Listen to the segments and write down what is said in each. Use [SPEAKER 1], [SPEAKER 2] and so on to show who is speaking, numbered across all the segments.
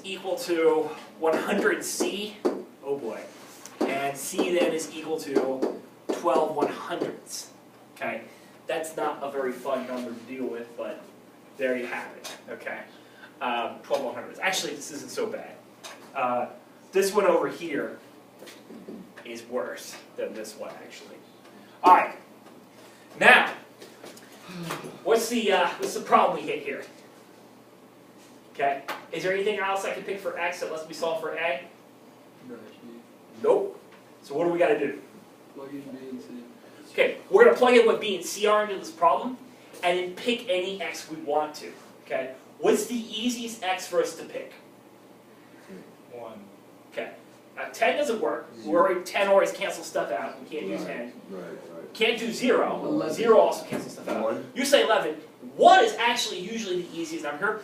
[SPEAKER 1] equal to 100c, oh boy, and c then is equal to 12 100ths, okay? That's not a very fun number to deal with, but there you have it, okay? 12 100ths. Actually, this isn't so bad. This one over here is worse than this one, actually. All right, now, what's the problem we hit here? Okay, is there anything else I can pick for x that lets me solve for a? Nope. So what do we got to do?
[SPEAKER 2] Plug in B and C.
[SPEAKER 1] Okay, we're going to plug in what b and c are into this problem, and then pick any x we want to. Okay, what's the easiest x for us to pick?
[SPEAKER 3] 1.
[SPEAKER 1] Okay, 10 doesn't work. We're already 10 always cancels stuff out. We can't do 10.
[SPEAKER 4] Right.
[SPEAKER 1] Can't do 0.
[SPEAKER 2] 11.
[SPEAKER 1] 0 also cancels stuff out.
[SPEAKER 4] 1.
[SPEAKER 1] You say 11. 1 is actually usually the easiest number.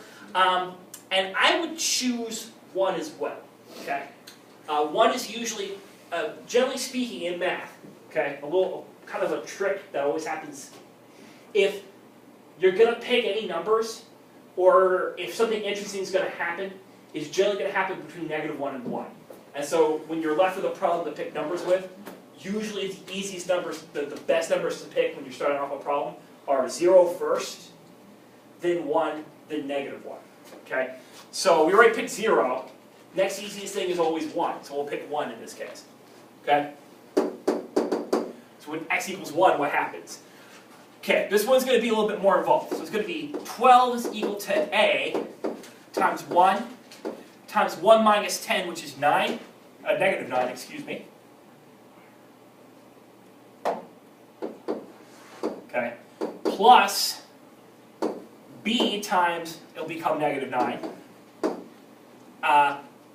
[SPEAKER 1] And I would choose 1 as well. Okay, 1 is usually, generally speaking, in math. Okay, a little kind of a trick that always happens. If you're going to pick any numbers, or if something interesting is going to happen, it's generally going to happen between -1 and 1. And so when you're left with a problem to pick numbers with, usually the easiest numbers, the best numbers to pick when you're starting off a problem are 0 first, then 1, then -1. Okay? So we already picked 0. Next easiest thing is always 1. So we'll pick 1 in this case. Okay? So when x equals 1, what happens? Okay, this one's going to be a little bit more involved. So it's going to be 12 is equal to a times 1 times 1 minus 10, which is 9. -9, excuse me. Okay, plus b times, it'll become -9,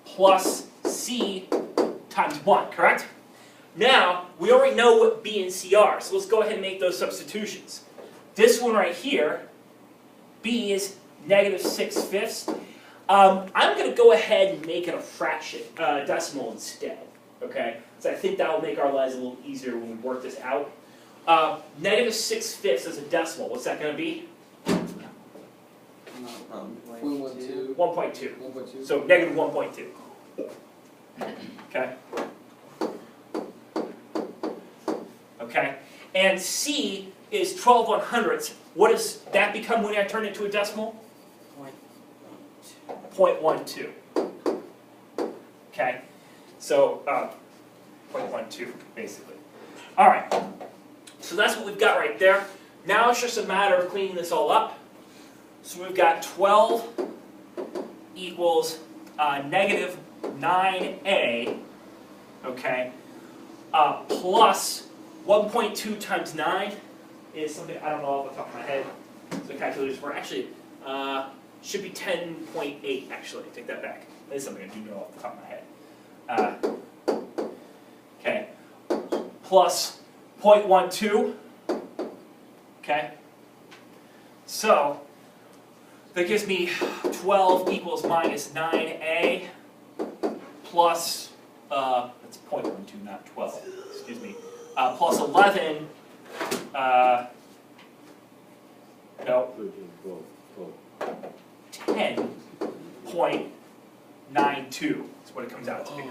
[SPEAKER 1] plus c times 1, correct? Now, we already know what b and c are, so let's go ahead and make those substitutions. This one right here, b is -6/5. I'm going to go ahead and make it a fraction, decimal instead, okay? So I think that will make our lives a little easier when we work this out. -6/5 as a decimal, what's that going to be?
[SPEAKER 2] 1.2.
[SPEAKER 1] 1.2.
[SPEAKER 2] 1.2.
[SPEAKER 1] So -1.2. Okay. Okay. And c is 12 100ths. What does that become when I turn it to a decimal? 0.12. Okay. So 0.12 basically. All right. So that's what we've got right there. Now it's just a matter of cleaning this all up. So we've got 12 equals -9a, okay, plus 1.2 times 9 is something I don't know off the top of my head. So calculators for actually should be 10.8 actually. Take that back. That is something I do know off the top of my head. Okay, plus 0.12. Okay, so that gives me 12 equals -9a plus, that's 0.12, not 12, excuse me, plus 11, no, 10.92 is what it comes out to be.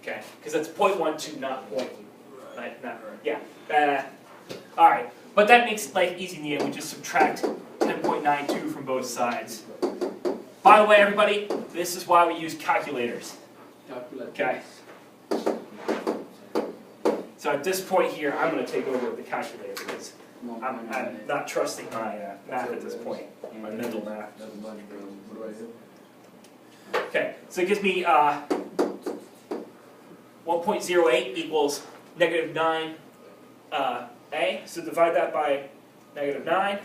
[SPEAKER 1] Okay, because that's 0.12, not yeah. All right, but that makes life easy in the end. We just subtract 10.92 from both sides. By the way, everybody, this is why we use calculators. Okay. So at this point here, I'm going to take over the calculator because I'm not trusting my math at this point, my mental math. Okay, so it gives me 1.08 equals -9 a. So divide that by -9.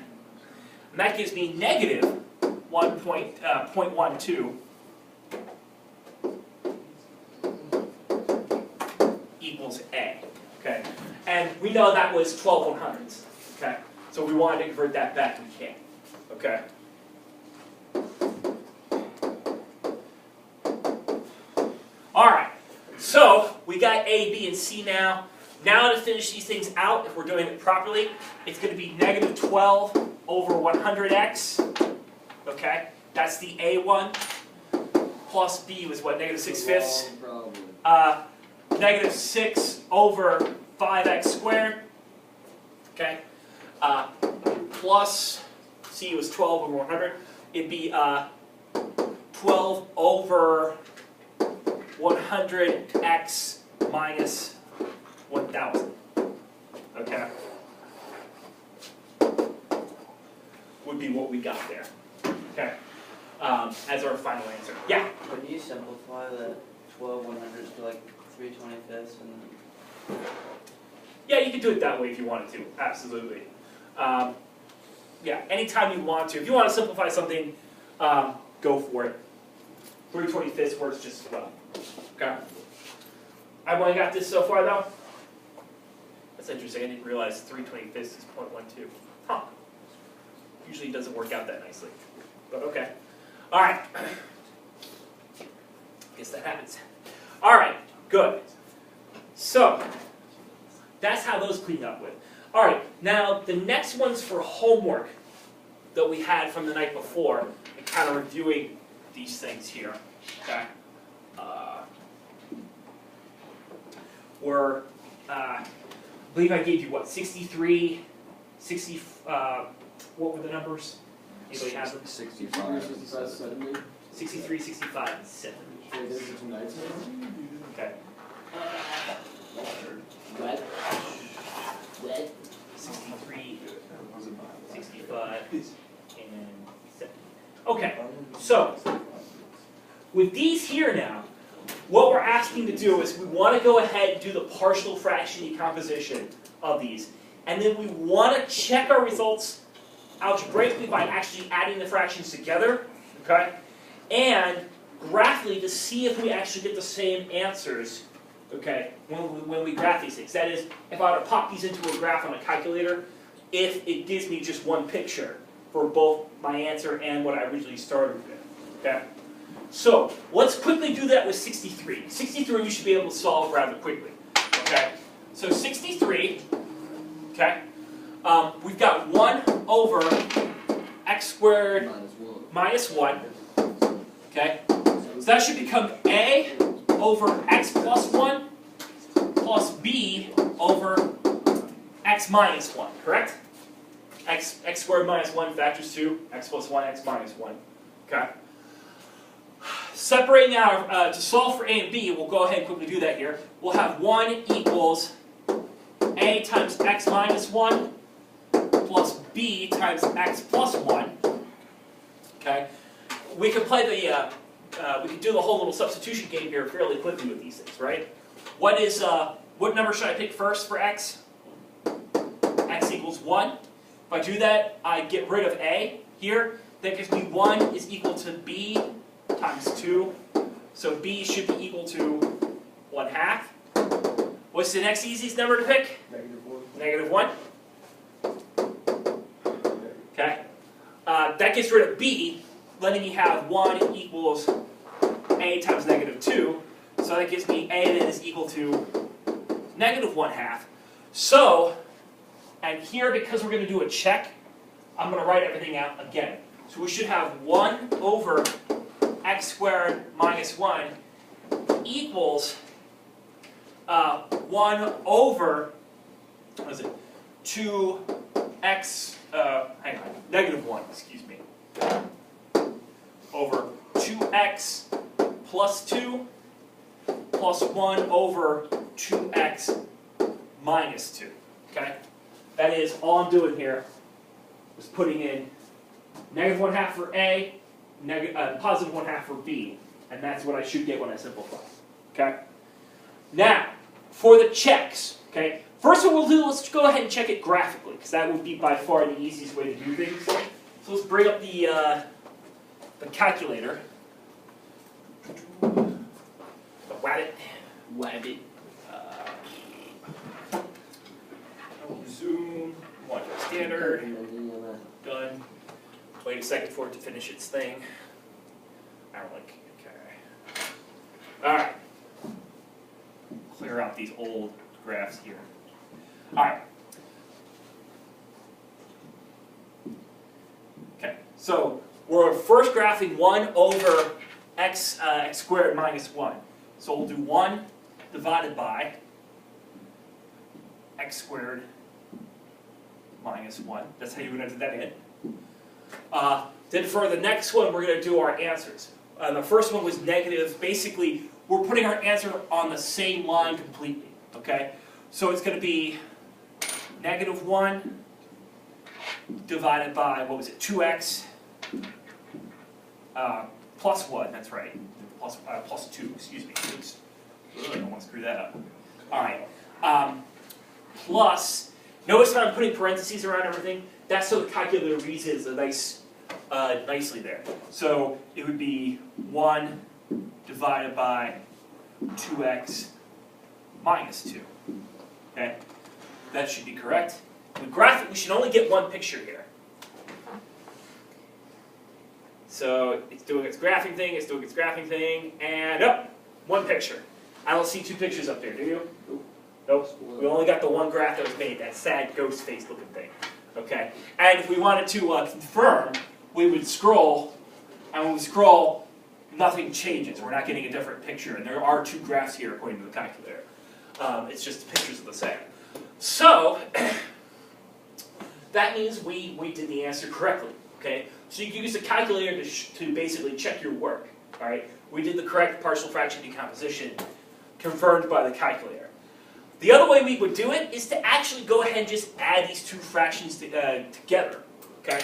[SPEAKER 1] And that gives me -1.12 equals a. Okay, and we know that was 12 100ths. Okay, so we wanted to convert that back. We can. Okay. All right. So we got A, B, and C now. Now to finish these things out, if we're doing it properly, it's going to be -12 over 100x. Okay, that's the A one. plus b was what, negative 6/5?
[SPEAKER 2] Probably.
[SPEAKER 1] Negative 6 over 5x squared. Okay. Plus c was 12 over 100. It'd be 12 over 100x minus 1000. Okay. Would be what we got there. Okay. As our final answer. Yeah.
[SPEAKER 4] Could you simplify the 12 100s to like 3/25ths and
[SPEAKER 1] Yeah, you could do it that way if you wanted to. Absolutely. Yeah, anytime you want to. If you want to simplify something, go for it. 3/25ths works just as well. Okay. Everyone got this so far though? That's interesting. I didn't realize 3/25ths is 0.12. Huh. Usually doesn't work out that nicely. But okay. Alright. Guess that happens. Alright, good. So, that's how those clean up with. Alright, now the next one's for homework that we had from the night before, and kind of reviewing these things here. Okay. I believe I gave you what, 63, 60, what were the numbers? Anybody have them?
[SPEAKER 2] 65, 70.
[SPEAKER 1] 63, 65, and 70.
[SPEAKER 2] Wait, this is tonight's one?
[SPEAKER 1] Okay.
[SPEAKER 2] Wet. Wet.
[SPEAKER 1] 63, 65, and 70. Okay, so with these here now, what we're asking to do is we want to go ahead and do the partial fraction decomposition of these. And then we want to check our results algebraically by actually adding the fractions together, okay? And graphically to see if we actually get the same answers, okay, when we graph these things. That is, if I were to pop these into a graph on a calculator, if it gives me just one picture for both my answer and what I originally started with, okay? So, let's quickly do that with 63. 63 we should be able to solve rather quickly, okay? So 63, okay, we've got 1 over x squared minus 1, okay? So that should become a over x plus 1 plus b over x minus 1, correct? X squared minus 1 factors 2, x plus 1, x minus 1, okay? Separating out, to solve for a and b, we'll go ahead and quickly do that here. We'll have 1 equals a times x minus 1 plus b times x plus 1. Okay? We can play the, we can do the whole little substitution game here fairly quickly with these things, right? What number should I pick first for x? X equals 1. If I do that, I get rid of a here. That gives me 1 is equal to b times 2. So b should be equal to 1/2. What's the next easiest number to pick?
[SPEAKER 2] Negative 1.
[SPEAKER 1] -1. Okay. That gets rid of b, letting me have 1 equals a times -2. So that gives me a that is equal to -1/2. So, and here, because we're going to do a check, I'm going to write everything out again. So we should have 1 over x squared minus 1 equals 1 over, what is it, 2x, hang on, -1, excuse me, over 2x plus 2 plus 1 over 2x minus 2, okay? That is, all I'm doing here is putting in -1/2 for A, +1/2 for B, and that's what I should get when I simplify, okay? Now, for the checks, okay? First what we'll do, let's go ahead and check it graphically, because that would be by far the easiest way to do things. So let's bring up the calculator. The Wabbit. Zoom, standard, done. Wait a second for it to finish its thing. I don't like, okay. Alright. Clear out these old graphs here. Alright. Okay, so we're first graphing 1 over x squared minus 1. So we'll do 1 divided by x squared minus 1. That's how you would enter that in. Then for the next one, we're going to do our answers. The first one was negative. Basically, we're putting our answer on the same line completely. Okay? So it's going to be negative 1 divided by, what was it, 2x plus 1, that's right. Plus 2, excuse me. Oops. I don't want to screw that up. All right. Plus, notice that I'm putting parentheses around everything. That's so the calculator reads it as a nice, nicely there. So it would be 1 divided by 2x minus 2. Okay? That should be correct. We graph it, we should only get one picture here. So it's doing its graphing thing, and one picture. I don't see two pictures up there, do you? Nope. We only got the one graph that was made, that sad ghost face looking thing. Okay? And if we wanted to confirm, we would scroll, and when we scroll, nothing changes. We're not getting a different picture, and there are two graphs here according to the calculator. It's just the pictures of the same. So, that means we did the answer correctly. Okay? So you can use the calculator to basically check your work. All right? We did the correct partial fraction decomposition, confirmed by the calculator. The other way we would do it is to actually go ahead and just add these two fractions together. Okay?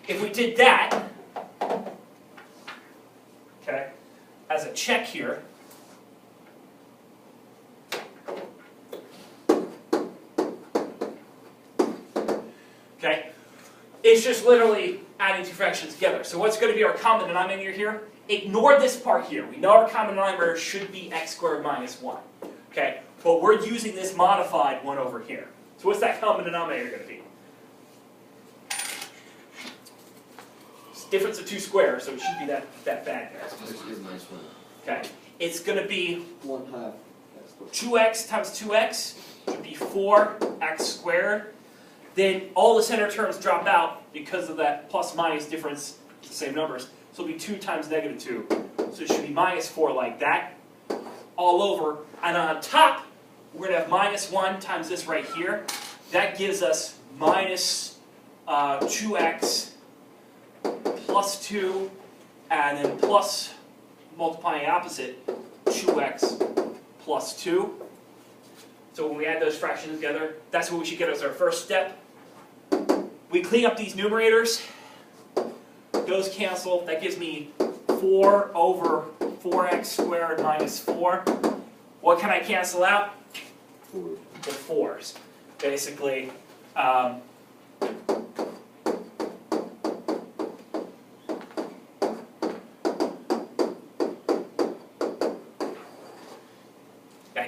[SPEAKER 1] If we did that, okay, as a check here, okay, it's just literally adding two fractions together. So what's going to be our common denominator here? Ignore this part here. We know our common denominator should be x squared minus 1. Okay? But we're using this modified one over here. So what's that common denominator going to be? It's the difference of two squares, so it shouldn't be that bad, guys. Okay. It's going to be
[SPEAKER 2] 1/2.
[SPEAKER 1] 2x times 2x should be 4x squared. Then all the center terms drop out because of that plus minus difference, the same numbers. So it'll be 2 times negative 2. So it should be minus 4 like that, all over. And on top, we're going to have minus 1 times this right here. That gives us minus 2x plus 2, and then plus, multiplying opposite, 2x plus 2. So when we add those fractions together, that's what we should get as our first step. We clean up these numerators. Those cancel. That gives me 4 over 4x squared minus 4. What can I cancel out? The 4's. Basically, that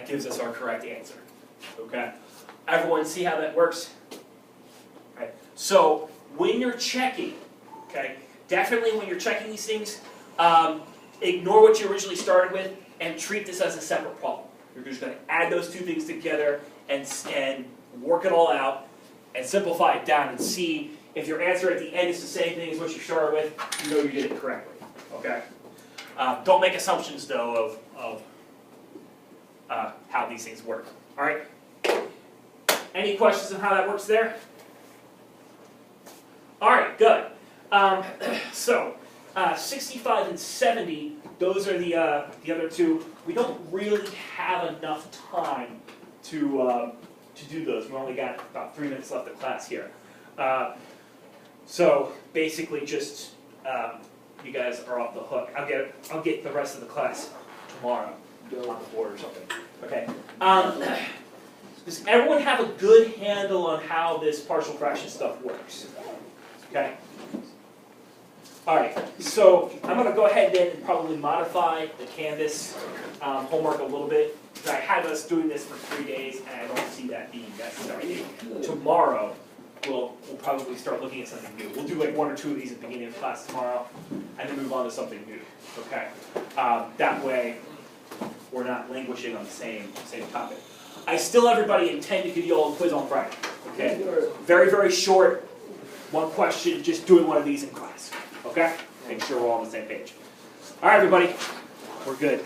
[SPEAKER 1] gives us our correct answer. Okay? Everyone see how that works? Okay. So, when you're checking, okay, definitely when you're checking these things, ignore what you originally started with and treat this as a separate problem. You're just going to add those two things together and work it all out and simplify it down and see if your answer at the end is the same thing as what you started with, you know you did it correctly. Okay? Don't make assumptions, though, of how these things work. All right? Any questions on how that works there? All right, good. So, 65 and 70, those are the other two. We don't really have enough time to do those. We only got about 3 minutes left of class here. So basically, just you guys are off the hook. I'll get the rest of the class tomorrow on the board or something. Okay. Does everyone have a good handle on how this partial fraction stuff works? Okay. All right, so I'm going to go ahead then and probably modify the Canvas homework a little bit. I had us doing this for 3 days, and I don't see that being necessary. Tomorrow, we'll probably start looking at something new. We'll do like 1 or 2 of these at the beginning of class tomorrow, and then move on to something new. Okay, that way we're not languishing on the same topic. I still, everybody, intend to give you all a quiz on Friday. Okay, very, very short, 1 question, just doing one of these in class. Okay? Make sure we're all on the same page. All right, everybody, we're good.